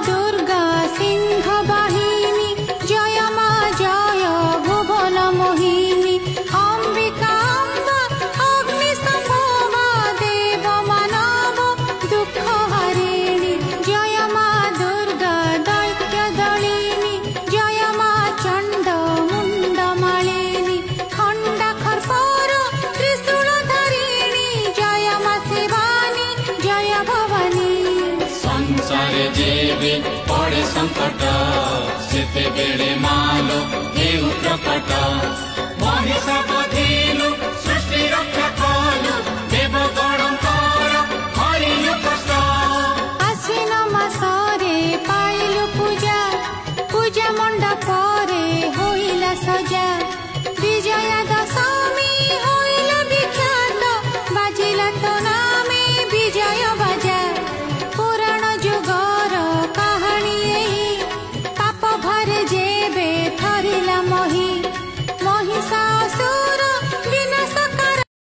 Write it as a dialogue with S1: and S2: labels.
S1: दुर्गा सिंह वाहिनी जय मा जय भुवन मोहिनी अंबिका अम्बा अग्नि संभवा देव मानव दुख हरिणी जय मा दुर्गा दैत्य दलिनी जय मा चंड मुंड मालिनी खंडा खरपर त्रिशूल धरिणी जय मा शिवानी जय भवानी
S2: संसारे जेबे पड़े संकट सेते बेले मालो हेउ प्रकट महिषासुर